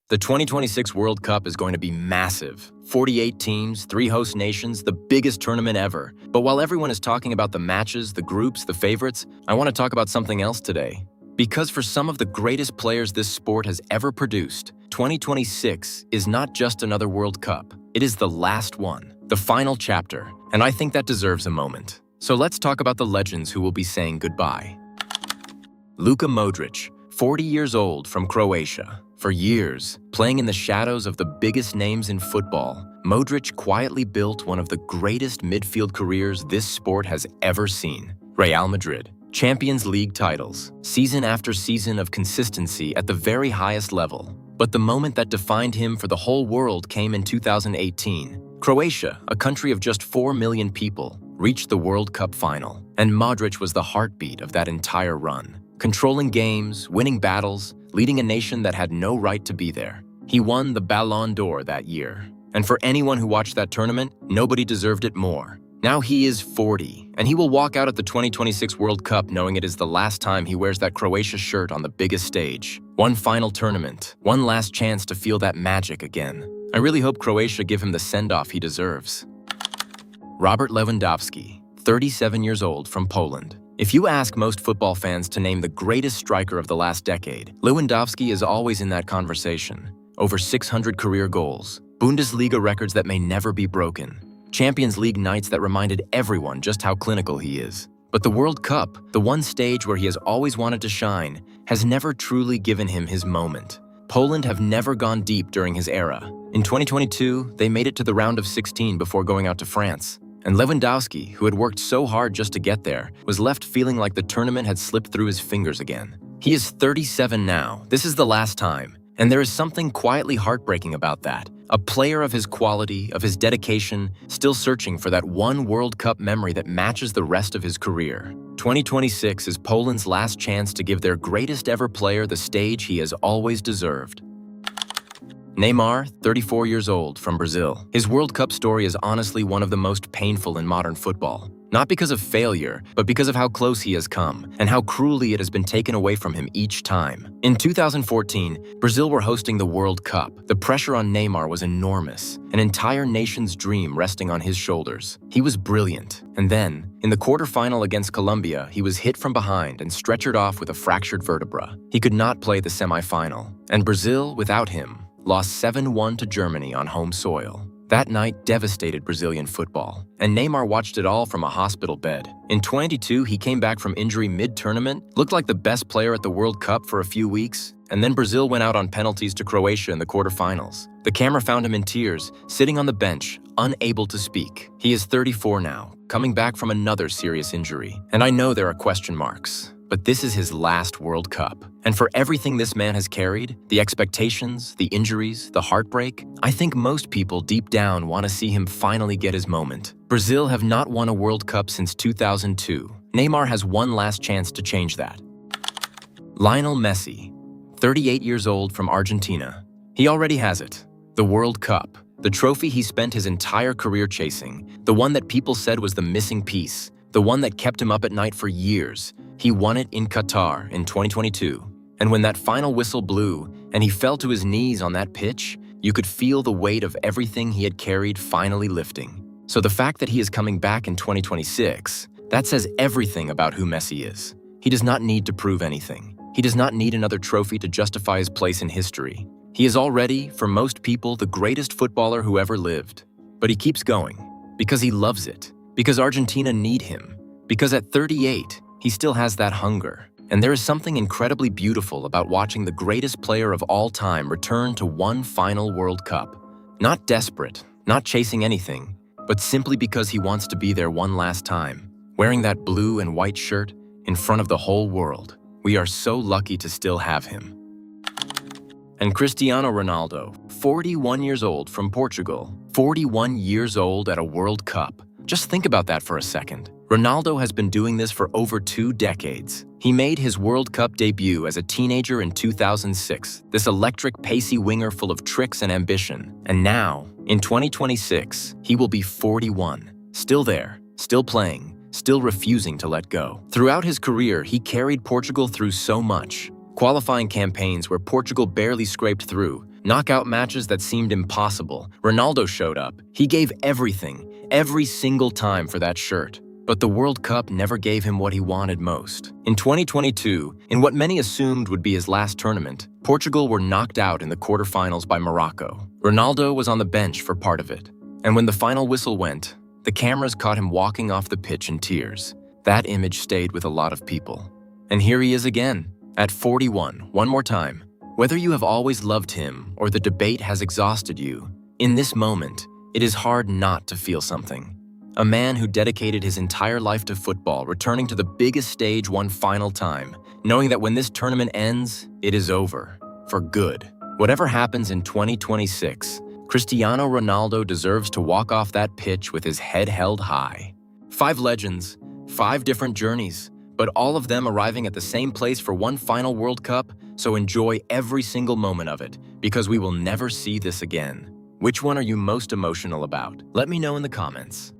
The 2026 World Cup is going to be massive. 48 teams, 3 host nations, the biggest tournament ever. But while everyone is talking about the matches, the groups, the favorites, I want to talk about something else today. Because for some of the greatest players this sport has ever produced, 2026 is not just another World Cup. It is the last one, the final chapter, and I think that deserves a moment. So let's talk about the legends who will be saying goodbye. Luka Modrić, 40 years old, from Croatia. For years, playing in the shadows of the biggest names in football, Modrić quietly built one of the greatest midfield careers this sport has ever seen. Real Madrid, Champions League titles, season after season of consistency at the very highest level. But the moment that defined him for the whole world came in 2018. Croatia, a country of just 4 million people, reached the World Cup final, and Modrić was the heartbeat of that entire run. Controlling games, winning battles, leading a nation that had no right to be there. He won the Ballon d'Or that year. And for anyone who watched that tournament, nobody deserved it more. Now he is 40, and he will walk out at the 2026 World Cup knowing it is the last time he wears that Croatia shirt on the biggest stage. One final tournament, one last chance to feel that magic again. I really hope Croatia give him the send-off he deserves. Robert Lewandowski, 37 years old, from Poland. If you ask most football fans to name the greatest striker of the last decade, Lewandowski is always in that conversation. Over 600 career goals, Bundesliga records that may never be broken, Champions League nights that reminded everyone just how clinical he is. But the World Cup, the one stage where he has always wanted to shine, has never truly given him his moment. Poland have never gone deep during his era. In 2022, they made it to the round of 16 before going out to France. And Lewandowski, who had worked so hard just to get there, was left feeling like the tournament had slipped through his fingers again. He is 37 now. This is the last time. And there is something quietly heartbreaking about that. A player of his quality, of his dedication, still searching for that one World Cup memory that matches the rest of his career. 2026 is Poland's last chance to give their greatest ever player the stage he has always deserved. Neymar, 34 years old, from Brazil. His World Cup story is honestly one of the most painful in modern football. Not because of failure, but because of how close he has come, and how cruelly it has been taken away from him each time. In 2014, Brazil were hosting the World Cup. The pressure on Neymar was enormous, an entire nation's dream resting on his shoulders. He was brilliant. And then, in the quarterfinal against Colombia, he was hit from behind and stretchered off with a fractured vertebra. He could not play the semifinal. And Brazil, without him, lost 7-1 to Germany on home soil. That night devastated Brazilian football, and Neymar watched it all from a hospital bed. In 2022, he came back from injury mid-tournament, looked like the best player at the World Cup for a few weeks, and then Brazil went out on penalties to Croatia in the quarterfinals. The camera found him in tears, sitting on the bench, unable to speak. He is 34 now, coming back from another serious injury. And I know there are question marks, but this is his last World Cup. And for everything this man has carried, the expectations, the injuries, the heartbreak, I think most people deep down want to see him finally get his moment. Brazil have not won a World Cup since 2002. Neymar has one last chance to change that. Lionel Messi, 38 years old, from Argentina. He already has it. The World Cup, the trophy he spent his entire career chasing, the one that people said was the missing piece, the one that kept him up at night for years. He won it in Qatar in 2022. And when that final whistle blew and he fell to his knees on that pitch, you could feel the weight of everything he had carried finally lifting. So the fact that he is coming back in 2026, that says everything about who Messi is. He does not need to prove anything. He does not need another trophy to justify his place in history. He is already, for most people, the greatest footballer who ever lived. But he keeps going because he loves it, because Argentina need him, because at 38, he still has that hunger. And there is something incredibly beautiful about watching the greatest player of all time return to one final World Cup. Not desperate, not chasing anything, but simply because he wants to be there one last time, wearing that blue and white shirt in front of the whole world. We are so lucky to still have him. And Cristiano Ronaldo, 41 years old, from Portugal. 41 years old at a World Cup. Just think about that for a second. Ronaldo has been doing this for over 2 decades. He made his World Cup debut as a teenager in 2006, this electric, pacey winger full of tricks and ambition. And now, in 2026, he will be 41. Still there, still playing, still refusing to let go. Throughout his career, he carried Portugal through so much. Qualifying campaigns where Portugal barely scraped through, Knockout matches that seemed impossible. Ronaldo showed up. He gave everything, every single time for that shirt. But the World Cup never gave him what he wanted most. In 2022, in what many assumed would be his last tournament, Portugal were knocked out in the quarterfinals by Morocco. Ronaldo was on the bench for part of it. And when the final whistle went, the cameras caught him walking off the pitch in tears. That image stayed with a lot of people. And here he is again, at 41, one more time. Whether you have always loved him or the debate has exhausted you, in this moment, it is hard not to feel something. A man who dedicated his entire life to football, returning to the biggest stage one final time, knowing that when this tournament ends, it is over, for good. Whatever happens in 2026, Cristiano Ronaldo deserves to walk off that pitch with his head held high. 5 legends, 5 different journeys, but all of them arriving at the same place for one final World Cup, so enjoy every single moment of it, because we will never see this again. Which one are you most emotional about? Let me know in the comments.